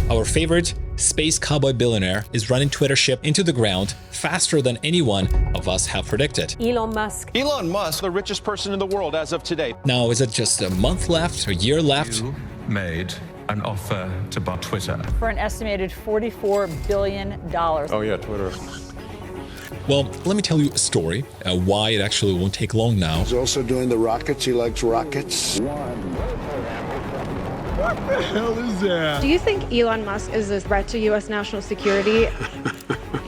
Our favorite space cowboy billionaire is running Twitter ship into the ground faster than anyone of us have predicted. Elon Musk. Elon Musk, the richest person in the world as of today. Now, is it just a month left, a year left? You made an offer to buy Twitter For an estimated $44 billion. Oh yeah, Twitter. Well, let me tell you a story, why it actually won't take long now. He's also doing the rockets. He likes rockets. What the hell is that? Do you think Elon Musk is a threat to U.S. national security?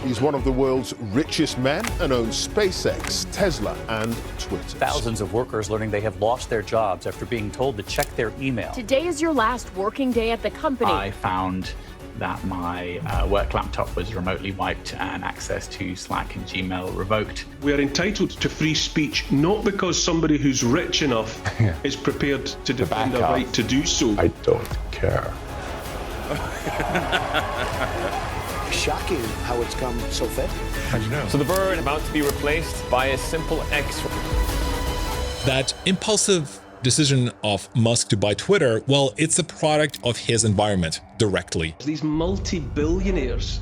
He's one of the world's richest men and owns SpaceX, Tesla, and Twitter. Thousands of workers learning they have lost their jobs after being told to check their email. Today is your last working day at the company. I found that my work laptop was remotely wiped and access to Slack and Gmail revoked. We are entitled to free speech, not because somebody who's rich enough is prepared to defend a right to do so. I don't care. Shocking how it's come so fast. How'd you know? So the bird about to be replaced by a simple X. That impulsive decision of Musk to buy Twitter, well, it's a product of his environment directly. These multi-billionaires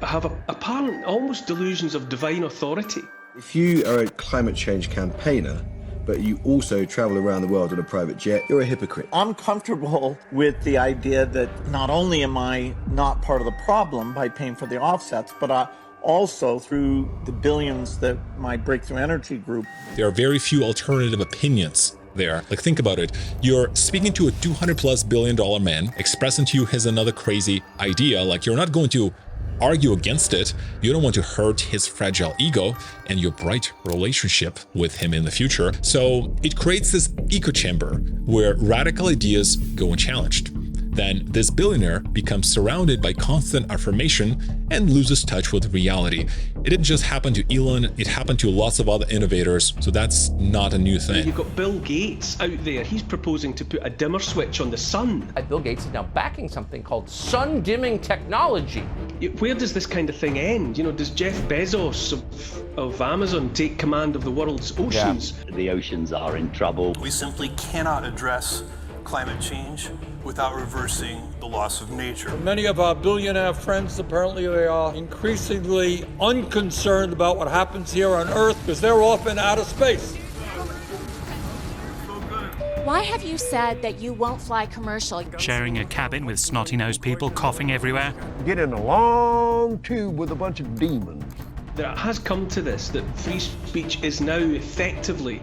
have apparent almost delusions of divine authority. If you are a climate change campaigner, but you also travel around the world on a private jet, you're a hypocrite. I'm comfortable with the idea that not only am I not part of the problem by paying for the offsets, but also through the billions that my Breakthrough Energy group. There are very few alternative opinions there. Like, think about it. You're speaking to a $200+ billion man, expressing to you his another crazy idea. Like, you're not going to argue against it. You don't want to hurt his fragile ego and your bright relationship with him in the future. So it creates this echo chamber where radical ideas go unchallenged. Then this billionaire becomes surrounded by constant affirmation and loses touch with reality. It didn't just happen to Elon, it happened to lots of other innovators, so that's not a new thing. You've got Bill Gates out there. He's proposing to put a dimmer switch on the sun. Bill Gates is now backing something called sun-dimming technology. Where does this kind of thing end? You know, does Jeff Bezos of Amazon take command of the world's oceans? Yeah. The oceans are in trouble. We simply cannot address climate change without reversing the loss of nature. Many of our billionaire friends, apparently they are increasingly unconcerned about what happens here on Earth because they're off in outer space. Why have you said that you won't fly commercial? Sharing a cabin with snotty-nosed people coughing everywhere. Get in a long tube with a bunch of demons. There has come to this, that free speech is now effectively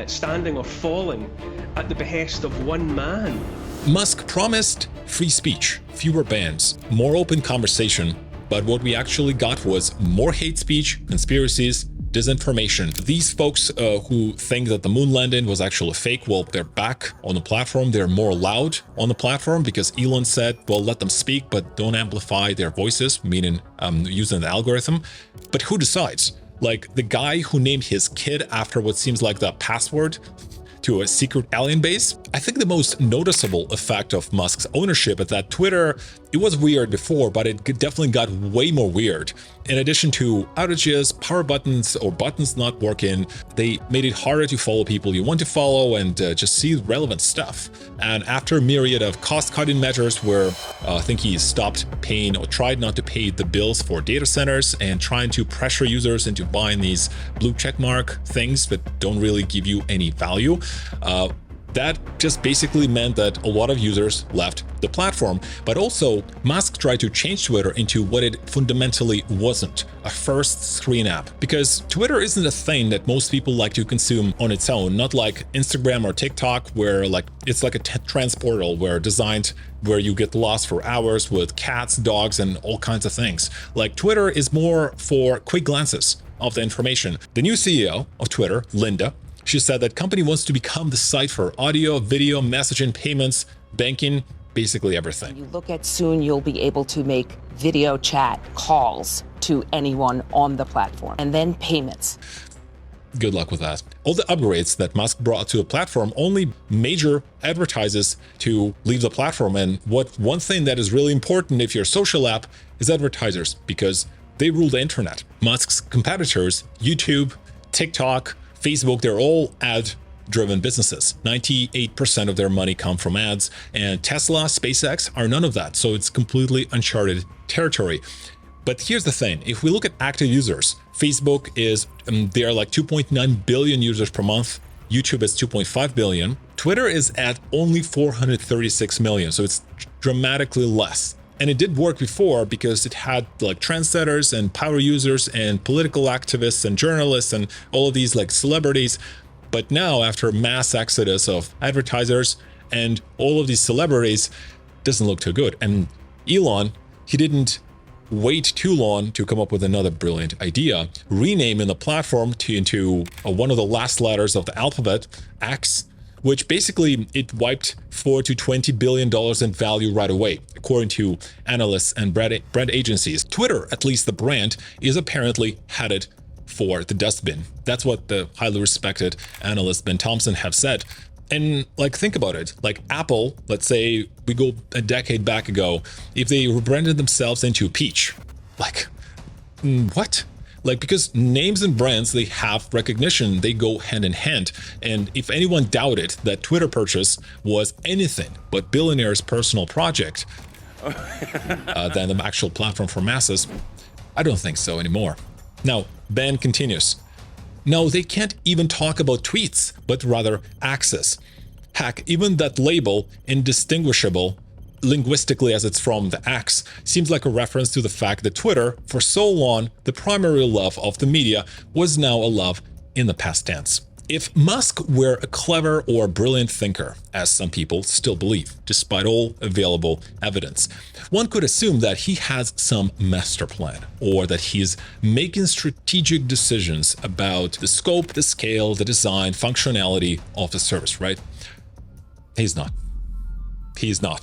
standing or falling at the behest of one man. Musk promised free speech, fewer bans, more open conversation, but what we actually got was more hate speech, conspiracies, disinformation. These folks who think that the moon landing was actually fake, well, they're back on the platform. They're more loud on the platform because Elon said, well, let them speak, but don't amplify their voices, meaning using the algorithm. But who decides? Like the guy who named his kid after what seems like the password to a secret alien base? I think the most noticeable effect of Musk's ownership is that Twitter, it was weird before, but it definitely got way more weird. In addition to outages, power buttons or buttons not working, they made it harder to follow people you want to follow and just see relevant stuff. And after a myriad of cost-cutting measures where I think he stopped paying or tried not to pay the bills for data centers and trying to pressure users into buying these blue checkmark things that don't really give you any value, that just basically meant that a lot of users left the platform. But also, Musk tried to change Twitter into what it fundamentally wasn't, a first screen app. Because Twitter isn't a thing that most people like to consume on its own, not like Instagram or TikTok, where it's like a transportal where you get lost for hours with cats, dogs, and all kinds of things. Like, Twitter is more for quick glances of the information. The new CEO of Twitter, Linda, she said that company wants to become the site for audio, video, messaging, payments, banking, basically everything. You look at soon you'll be able to make video chat calls to anyone on the platform, and then payments. Good luck with that. All the upgrades that Musk brought to the platform only major advertisers to leave the platform. And one thing that is really important if you're a social app is advertisers, because they rule the internet. Musk's competitors, YouTube, TikTok, Facebook, they're all ad driven businesses. 98% of their money come from ads, and Tesla, SpaceX are none of that. So it's completely uncharted territory. But here's the thing. If we look at active users, Facebook is, they are like 2.9 billion users per month. YouTube is 2.5 billion. Twitter is at only 436 million. So it's dramatically less. And it did work before because it had like trendsetters and power users and political activists and journalists and all of these like celebrities. But now, after mass exodus of advertisers and all of these celebrities, doesn't look too good. And Elon, he didn't wait too long to come up with another brilliant idea, renaming the platform into one of the last letters of the alphabet, X, which basically it wiped $4 to $20 billion in value right away, according to analysts and brand agencies. Twitter, at least the brand, is apparently headed for the dustbin. That's what the highly respected analyst Ben Thompson have said. And like, think about it, like Apple, let's say we go a decade back ago, if they rebranded themselves into Peach, like, what? Like, because names and brands, they have recognition, they go hand in hand. And if anyone doubted that Twitter purchase was anything but billionaire's personal project than the actual platform for masses, I don't think so anymore. Now, Ben continues. No, they can't even talk about tweets, but rather access. Heck, even that label, indistinguishable, linguistically as it's from the X, seems like a reference to the fact that Twitter, for so long, the primary love of the media, was now a love in the past tense. If Musk were a clever or brilliant thinker, as some people still believe, despite all available evidence, one could assume that he has some master plan, or that he's making strategic decisions about the scope, the scale, the design, functionality of the service, right? He's not. He's not.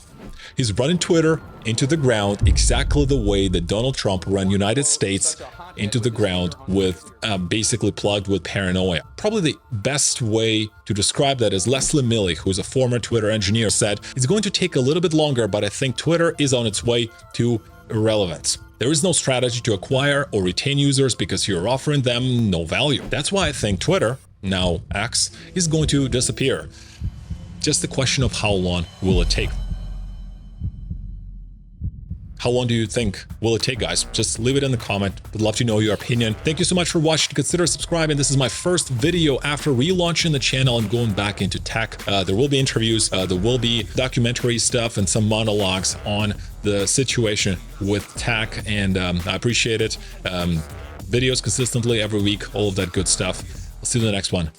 He's running Twitter into the ground exactly the way that Donald Trump ran United States into the ground with basically plugged with paranoia. Probably the best way to describe that is Leslie Milley, who's a former Twitter engineer, said, it's going to take a little bit longer, but I think Twitter is on its way to irrelevance. There is no strategy to acquire or retain users because you're offering them no value. That's why I think Twitter, now X, is going to disappear. Just the question of how long will it take? How long do you think will it take, guys? Just leave it in the comment. Would love to know your opinion. Thank you so much for watching. Consider subscribing. This is my first video after relaunching the channel and going back into tech. There will be interviews, there will be documentary stuff and some monologues on the situation with tech, and I appreciate it. Videos consistently every week, all of that good stuff. I'll see you in the next one.